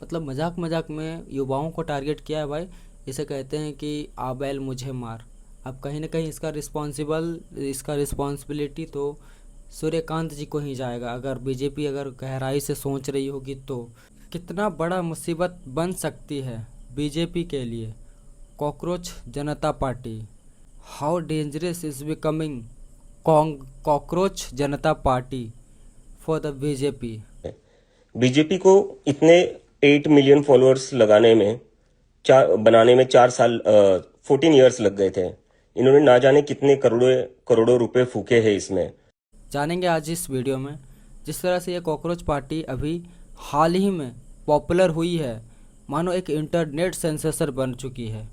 मतलब मजाक मजाक में युवाओं को टारगेट किया है भाई। इसे कहते हैं कि आ बैल मुझे मार। अब कहीं ना कहीं इसका रिस्पॉन्सिबिलिटी तो सूर्यकांत जी को ही जाएगा, अगर बीजेपी अगर गहराई से सोच रही होगी तो। कितना बड़ा मुसीबत बन सकती है बीजेपी के लिए cockroach Janata party. How dangerous is becoming cockroach Janata party for the BJP. BJP को इतने 8 मिलियन फॉलोअर्स लगाने में चार बनाने में 4 साल 14 ईयर्स लग गए थे। इन्होंने ना जाने कितने करोड़ों करोड़ों रुपए फूके हैं इसमें। जानेंगे आज इस वीडियो में जिस तरह से ये कॉकरोच पार्टी अभी हाल ही में पॉपुलर हुई है, मानो एक इंटरनेट सेंसेशन बन चुकी है।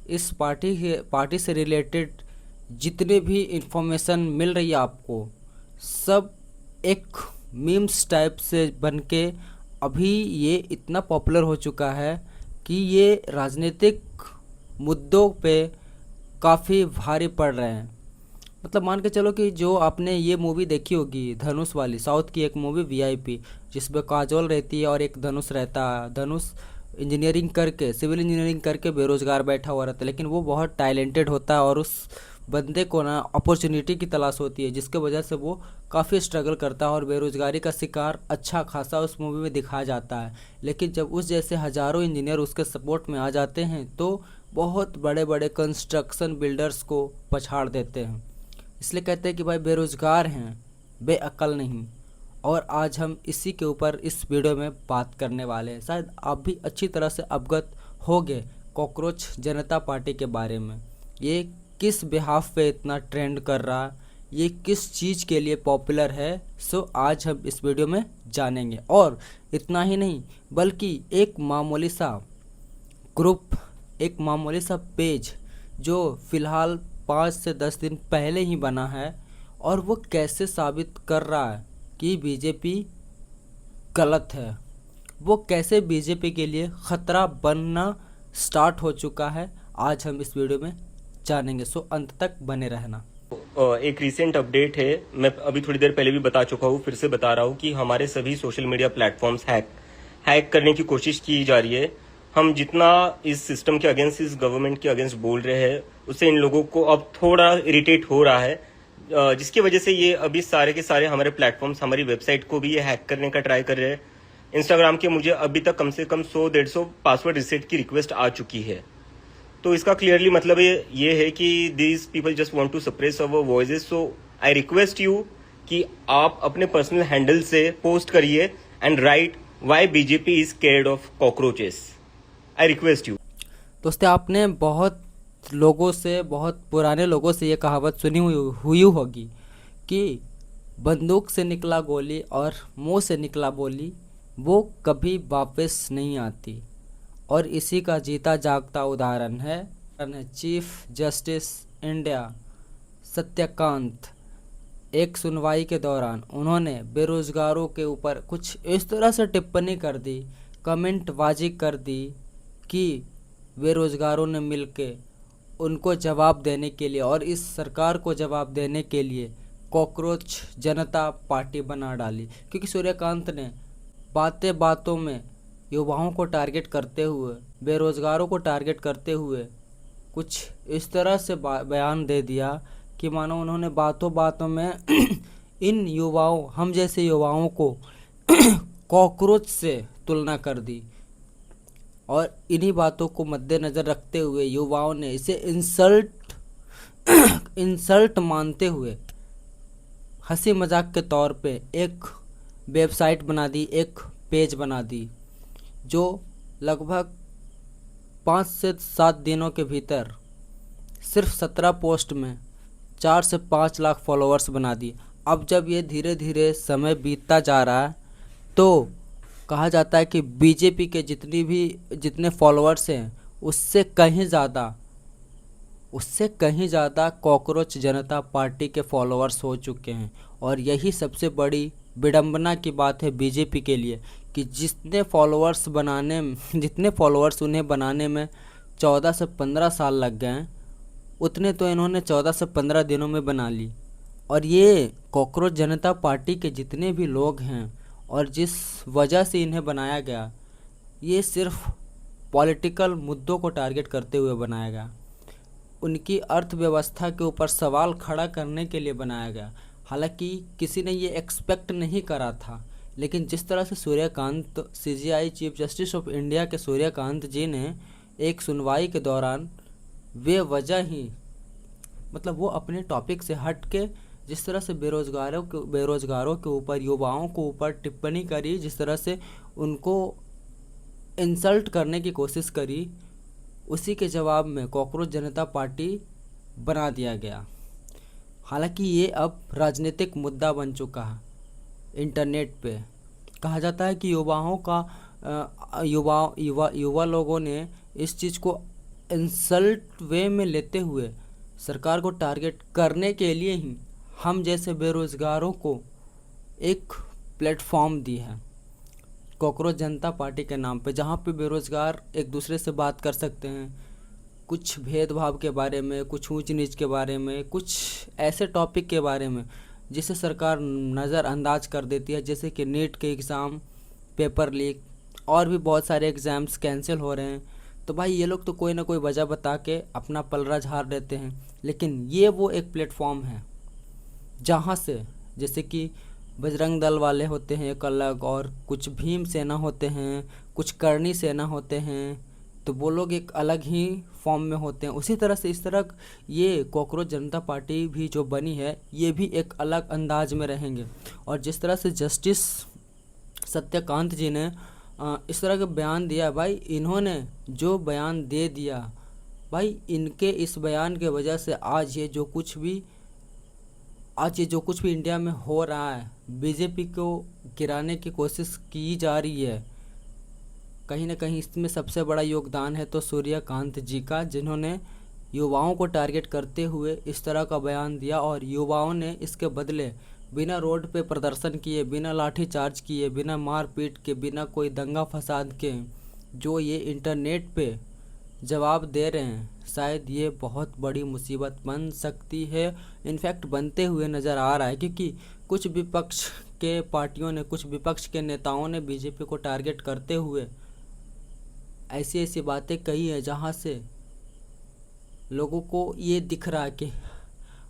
इस पार्टी से रिलेटेड जितने भी इंफॉर्मेशन मिल रही है आपको, सब एक मीम्स टाइप से बन के अभी ये इतना पॉपुलर हो चुका है कि ये राजनीतिक मुद्दों पे काफ़ी भारी पड़ रहे हैं। मतलब मान के चलो कि जो आपने ये मूवी देखी होगी धनुष वाली, साउथ की एक मूवी वीआईपी, जिसमें काजोल रहती है और एक धनुष रहता है। धनुष इंजीनियरिंग करके, सिविल इंजीनियरिंग करके बेरोजगार बैठा हुआ रहता है, लेकिन वो बहुत टैलेंटेड होता है और उस बंदे को ना अपॉर्चुनिटी की तलाश होती है, जिसके वजह से वो काफ़ी स्ट्रगल करता है और बेरोजगारी का शिकार अच्छा खासा उस मूवी में दिखाया जाता है। लेकिन जब उस जैसे हज़ारों इंजीनियर उसके सपोर्ट में आ जाते हैं तो बहुत बड़े बड़े कंस्ट्रक्शन बिल्डर्स को पछाड़ देते हैं। इसलिए कहते हैं कि भाई बेरोज़गार हैं, बेअक्ल नहीं। और आज हम इसी के ऊपर इस वीडियो में बात करने वाले हैं। शायद आप भी अच्छी तरह से अवगत होंगे कॉकरोच जनता पार्टी के बारे में। ये किस बिहाफ पे इतना ट्रेंड कर रहा है, ये किस चीज़ के लिए पॉपुलर है, सो आज हम इस वीडियो में जानेंगे। और इतना ही नहीं, बल्कि एक मामूली सा ग्रुप, एक मामूली सा पेज जो फ़िलहाल 5 से 10 दिन पहले ही बना है, और वो कैसे साबित कर रहा है कि बीजेपी गलत है, वो कैसे बीजेपी के लिए ख़तरा बनना स्टार्ट हो चुका है, आज हम इस वीडियो में जानेंगे। सो अंत तक बने रहना। एक रीसेंट अपडेट है, मैं अभी थोड़ी देर पहले भी बता चुका हूँ, फिर से बता रहा हूँ कि हमारे सभी सोशल मीडिया प्लेटफॉर्म्स हैक करने की कोशिश की जा रही है। हम जितना इस सिस्टम के अगेंस्ट, इस गवर्नमेंट के अगेंस्ट बोल रहे हैं, उससे इन लोगों को अब थोड़ा इरिटेट हो रहा है, जिसकी वजह से ये अभी सारे के सारे हमारे प्लेटफॉर्म्स, हमारी वेबसाइट को भी ये हैक करने का ट्राई कर रहे हैं। इंस्टाग्राम के मुझे अभी तक कम से कम 100-150 पासवर्ड रिसेट की रिक्वेस्ट आ चुकी है। तो इसका क्लियरली मतलब ये है कि these people just want to suppress our voices. So I request you कि आप अपने पर्सनल हैंडल से पोस्ट करिए and write why BJP is scared of cockroaches. I request you. दोस्तों, आपने बहुत लोगों से, बहुत पुराने लोगों से ये कहावत सुनी हुई होगी कि बंदूक से निकला गोली और मुंह से निकला बोली वो कभी वापस नहीं आती। और इसी का जीता जागता उदाहरण है चीफ जस्टिस इंडिया सत्यकांत। एक सुनवाई के दौरान उन्होंने बेरोजगारों के ऊपर कुछ इस तरह से टिप्पणी कर दी, कमेंटबाजी कर दी कि बेरोजगारों ने मिलके उनको जवाब देने के लिए और इस सरकार को जवाब देने के लिए कॉकरोच जनता पार्टी बना डाली। क्योंकि सूर्यकांत ने बातें बातों में युवाओं को टारगेट करते हुए, बेरोजगारों को टारगेट करते हुए कुछ इस तरह से बयान दे दिया कि मानो उन्होंने बातों बातों में इन युवाओं, हम जैसे युवाओं को कॉकरोच से तुलना कर दी। और इन्हीं बातों को मद्देनज़र रखते हुए युवाओं ने इसे इंसल्ट मानते हुए हंसी मजाक के तौर पे एक वेबसाइट बना दी, एक पेज बना दी, जो लगभग 5 से 7 दिनों के भीतर सिर्फ 17 पोस्ट में 4 से 5 लाख फॉलोअर्स बना दी। अब जब ये धीरे धीरे समय बीतता जा रहा है तो कहा जाता है कि बीजेपी के जितने फॉलोअर्स हैं उससे कहीं ज़्यादा कॉकरोच जनता पार्टी के फॉलोअर्स हो चुके हैं। और यही सबसे बड़ी विडंबना की बात है बीजेपी के लिए कि जितने फॉलोअर्स उन्हें बनाने में 14 से 15 साल लग गए हैं, उतने तो इन्होंने 14 से 15 दिनों में बना ली। और ये कॉकरोच जनता पार्टी के जितने भी लोग हैं और जिस वजह से इन्हें बनाया गया, ये सिर्फ पॉलिटिकल मुद्दों को टारगेट करते हुए बनाया गया, उनकी अर्थव्यवस्था के ऊपर सवाल खड़ा करने के लिए बनाया गया। हालांकि किसी ने ये एक्सपेक्ट नहीं करा था, लेकिन जिस तरह से Suryakant CJI chief justice of India के सूर्यकांत जी ने एक सुनवाई के दौरान बेवजह ही मतलब वो अपने टॉपिक से हट के जिस तरह से बेरोज़गारों के ऊपर, युवाओं के ऊपर टिप्पणी करी, जिस तरह से उनको इंसल्ट करने की कोशिश करी, उसी के जवाब में कॉकरोच जनता पार्टी बना दिया गया। हालांकि ये अब राजनीतिक मुद्दा बन चुका है। इंटरनेट पे कहा जाता है कि युवा लोगों ने इस चीज़ को इंसल्ट वे में लेते हुए सरकार को टारगेट करने के लिए ही हम जैसे बेरोज़गारों को एक प्लेटफॉर्म दी है कॉकरोच जनता पार्टी के नाम पे, जहाँ पे बेरोज़गार एक दूसरे से बात कर सकते हैं, कुछ भेदभाव के बारे में, कुछ ऊंच नीच के बारे में, कुछ ऐसे टॉपिक के बारे में जिसे सरकार नज़रअंदाज कर देती है, जैसे कि नीट के एग्ज़ाम, पेपर लीक और भी बहुत सारे एग्ज़ाम्स कैंसिल हो रहे हैं। तो भाई ये लोग तो कोई ना कोई वजह बता के अपना पलड़ा झाड़ देते हैं, लेकिन ये वो एक प्लेटफॉर्म है जहाँ से, जैसे कि बजरंग दल वाले होते हैं एक अलग, और कुछ भीम सेना होते हैं, कुछ करनी सेना होते हैं, तो वो लोग एक अलग ही फॉर्म में होते हैं। उसी तरह से इस तरह ये कॉकरोच जनता पार्टी भी जो बनी है, ये भी एक अलग अंदाज में रहेंगे। और जिस तरह से जस्टिस सत्यकांत जी ने इस तरह का बयान दिया, भाई इन्होंने जो बयान दे दिया, भाई इनके इस बयान के वजह से आज ये जो कुछ भी इंडिया में हो रहा है, बीजेपी को गिराने की कोशिश की जा रही है, कहीं ना कहीं इसमें सबसे बड़ा योगदान है तो सूर्यकांत जी का, जिन्होंने युवाओं को टारगेट करते हुए इस तरह का बयान दिया। और युवाओं ने इसके बदले बिना रोड पे प्रदर्शन किए, बिना लाठीचार्ज किए, बिना मारपीट के, बिना कोई दंगा फसाद के जो ये इंटरनेट पे जवाब दे रहे हैं, शायद ये बहुत बड़ी मुसीबत बन सकती है। इनफैक्ट बनते हुए नज़र आ रहा है, क्योंकि कुछ विपक्ष के पार्टियों ने, कुछ विपक्ष के नेताओं ने बीजेपी को टारगेट करते हुए ऐसी ऐसी बातें कही है जहाँ से लोगों को ये दिख रहा है कि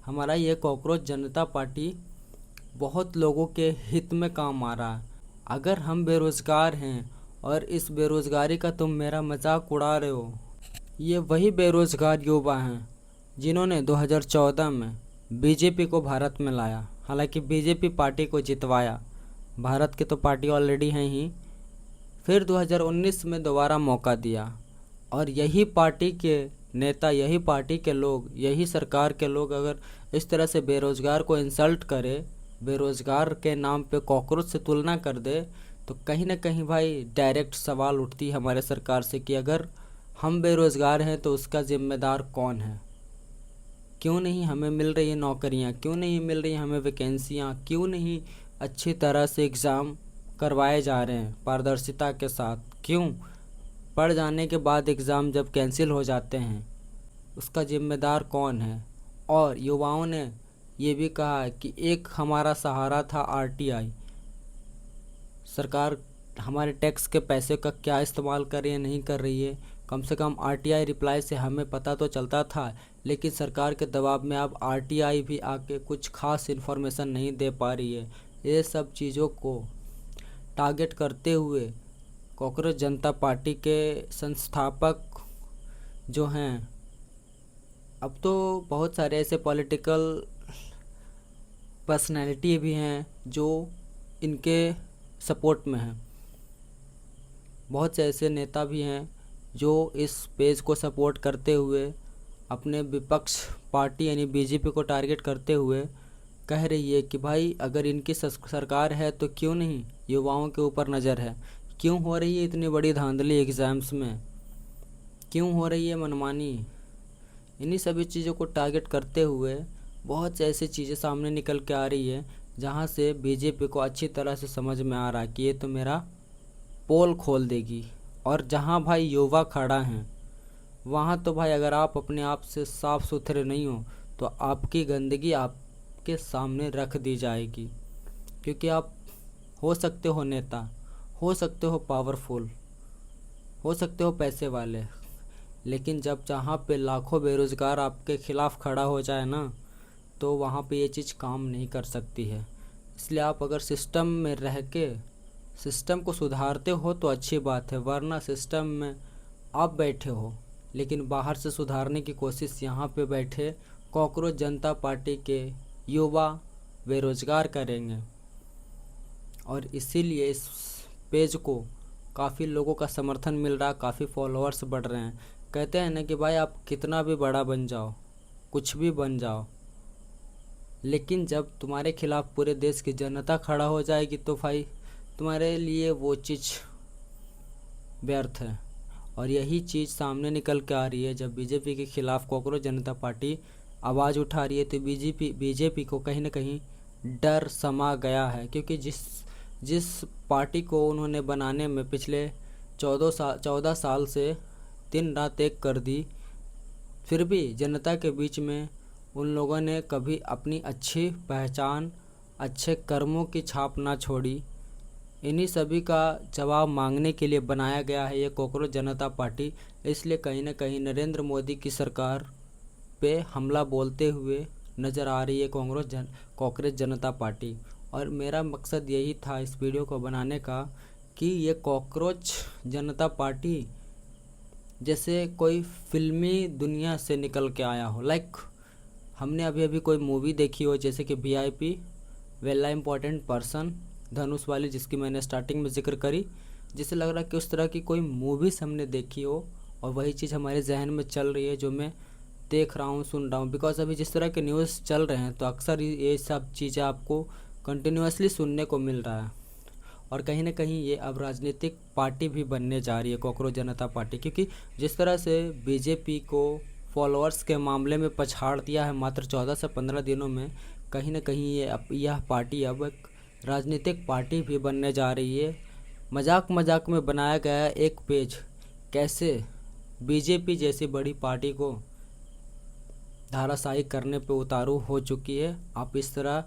हमारा ये कॉकरोच जनता पार्टी बहुत लोगों के हित में काम आ रहा है। अगर हम बेरोज़गार हैं और इस बेरोज़गारी का तुम मेरा मजाक उड़ा रहे हो, ये वही बेरोज़गार युवा हैं जिन्होंने 2014 में बीजेपी को भारत में लाया, हालांकि बीजेपी पार्टी को जितवाया, भारत की तो पार्टी ऑलरेडी हैं ही, फिर 2019 में दोबारा मौका दिया, और यही पार्टी के नेता, यही पार्टी के लोग, यही सरकार के लोग अगर इस तरह से बेरोज़गार को इंसल्ट करे, बेरोज़गार के नाम पे कॉकरोच से तुलना कर दे, तो कहीं ना कहीं भाई डायरेक्ट सवाल उठती है हमारे सरकार से कि अगर हम बेरोज़गार हैं तो उसका ज़िम्मेदार कौन है? क्यों नहीं हमें मिल रही है नौकरियां, क्यों नहीं मिल रही हमें वैकेंसियां, क्यों नहीं अच्छी तरह से एग्ज़ाम करवाए जा रहे हैं पारदर्शिता के साथ, क्यों पढ़ जाने के बाद एग्ज़ाम जब कैंसिल हो जाते हैं उसका ज़िम्मेदार कौन है? और युवाओं ने ये भी कहा कि एक हमारा सहारा था RTI, सरकार हमारे टैक्स के पैसे का क्या इस्तेमाल कर रही है, नहीं कर रही है, कम से कम RTI रिप्लाई से हमें पता तो चलता था, लेकिन सरकार के दबाव में अब RTI भी आके कुछ खास इन्फॉर्मेशन नहीं दे पा रही है। ये सब चीज़ों को टारगेट करते हुए कॉकरोच जनता पार्टी के संस्थापक जो हैं, अब तो बहुत सारे ऐसे पॉलिटिकल पर्सनैलिटी भी हैं जो इनके सपोर्ट में हैं, बहुत से ऐसे नेता भी हैं जो इस पेज को सपोर्ट करते हुए अपने विपक्ष पार्टी यानी बीजेपी को टारगेट करते हुए कह रही है कि भाई अगर इनकी सरकार है तो क्यों नहीं युवाओं के ऊपर नज़र है, क्यों हो रही है इतनी बड़ी धांधली एग्ज़ाम्स में, क्यों हो रही है मनमानी। इन्हीं सभी चीज़ों को टारगेट करते हुए बहुत से ऐसी चीज़ें सामने निकल के आ रही है जहाँ से बीजेपी को अच्छी तरह से समझ में आ रहा है कि ये तो मेरा पोल खोल देगी। और जहाँ भाई युवा खड़ा हैं वहाँ तो भाई अगर आप अपने आप से साफ़ सुथरे नहीं हो तो आपकी गंदगी आपके सामने रख दी जाएगी, क्योंकि आप हो सकते हो नेता, हो सकते हो पावरफुल, हो सकते हो पैसे वाले, लेकिन जब जहाँ पे लाखों बेरोज़गार आपके खिलाफ़ खड़ा हो जाए ना, तो वहाँ पे ये चीज़ काम नहीं कर सकती है। इसलिए आप अगर सिस्टम में रह के सिस्टम को सुधारते हो तो अच्छी बात है, वरना सिस्टम में आप बैठे हो लेकिन बाहर से सुधारने की कोशिश यहाँ पे बैठे कॉकरोच जनता पार्टी के युवा बेरोज़गार करेंगे। और इसीलिए इस पेज को काफ़ी लोगों का समर्थन मिल रहा, काफ़ी फॉलोअर्स बढ़ रहे हैं। कहते हैं ना कि भाई आप कितना भी बड़ा बन जाओ, कुछ भी बन जाओ, लेकिन जब तुम्हारे खिलाफ़ पूरे देश की जनता खड़ा हो जाएगी तो भाई तुम्हारे लिए वो चीज़ व्यर्थ है। और यही चीज़ सामने निकल के आ रही है जब बीजेपी के खिलाफ़ कॉकरोच जनता पार्टी आवाज़ उठा रही है, तो बीजेपी को कहीं ना कहीं डर समा गया है, क्योंकि जिस पार्टी को उन्होंने बनाने में पिछले 14 साल से दिन रात एक कर दी, फिर भी जनता के बीच में उन लोगों ने कभी अपनी अच्छी पहचान, अच्छे कर्मों की छाप ना छोड़ी। इन्हीं सभी का जवाब मांगने के लिए बनाया गया है ये कॉकरोच जनता पार्टी। इसलिए कहीं ना कहीं नरेंद्र मोदी की सरकार पे हमला बोलते हुए नज़र आ रही है कॉकरोच जनता पार्टी। और मेरा मकसद यही था इस वीडियो को बनाने का कि ये कॉकरोच जनता पार्टी जैसे कोई फिल्मी दुनिया से निकल के आया हो। लाइक हमने अभी कोई मूवी देखी हो, जैसे कि VIP वेला इम्पोर्टेंट पर्सन, धनुष वाली, जिसकी मैंने स्टार्टिंग में जिक्र करी, जिससे लग रहा है कि उस तरह की कोई मूवीज़ हमने देखी हो और वही चीज़ हमारे जहन में चल रही है जो मैं देख रहा हूँ, सुन रहा हूँ। बिकॉज अभी जिस तरह के न्यूज़ चल रहे हैं तो अक्सर ये सब चीज़ें आपको कंटिन्यूसली सुनने को मिल रहा है। और कहीं ना कहीं ये अब राजनीतिक पार्टी भी बनने जा रही है कॉकरोच जनता पार्टी, क्योंकि जिस तरह से बीजेपी को फॉलोअर्स के मामले में पछाड़ दिया है मात्र 14 से 15 दिनों में, कहीं ना कहीं यह पार्टी अब एक राजनीतिक पार्टी भी बनने जा रही है। मजाक में बनाया गया एक पेज कैसे बीजेपी जैसी बड़ी पार्टी को धाराशाही करने पे उतारू हो चुकी है। आप इस तरह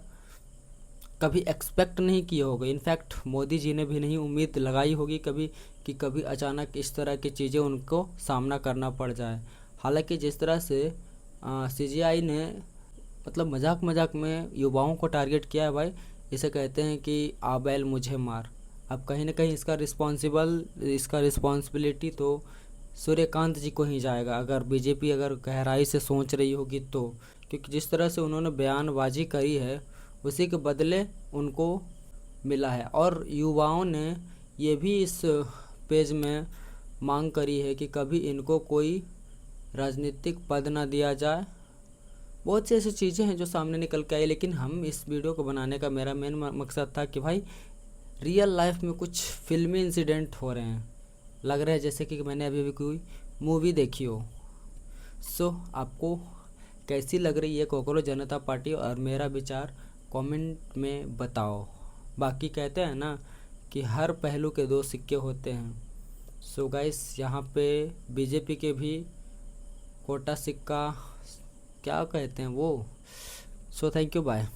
कभी एक्सपेक्ट नहीं किए होगे, इनफैक्ट मोदी जी ने भी नहीं उम्मीद लगाई होगी कभी कि कभी अचानक इस तरह की चीज़ें उनको सामना करना पड़ जाए। हालांकि जिस तरह से CGI ने मतलब मजाक में युवाओं को टारगेट किया है भाई, इसे कहते हैं कि आ बैल मुझे मार। अब कहीं ना कहीं इसका रिस्पॉन्सिबिलिटी तो सूर्यकांत जी को ही जाएगा, अगर बीजेपी अगर गहराई से सोच रही होगी तो, क्योंकि जिस तरह से उन्होंने बयानबाजी करी है उसी के बदले उनको मिला है। और युवाओं ने ये भी इस पेज में मांग करी है कि कभी इनको कोई राजनीतिक पद ना दिया जाए। बहुत सी ऐसी चीज़ें हैं जो सामने निकल के आई, लेकिन हम इस वीडियो को बनाने का मेरा मेन मकसद था कि भाई रियल लाइफ में कुछ फिल्मी इंसिडेंट हो रहे हैं, लग रहा है जैसे कि मैंने अभी कोई मूवी देखी हो। सो आपको कैसी लग रही है कॉकरोच जनता पार्टी, और मेरा विचार कमेंट में बताओ। बाकी कहते हैं ना कि हर पहलू के 2 सिक्के होते हैं। सो गाइस, यहाँ पे बीजेपी के भी कोटा सिक्का क्या कहते हैं वो। So thank you, bye.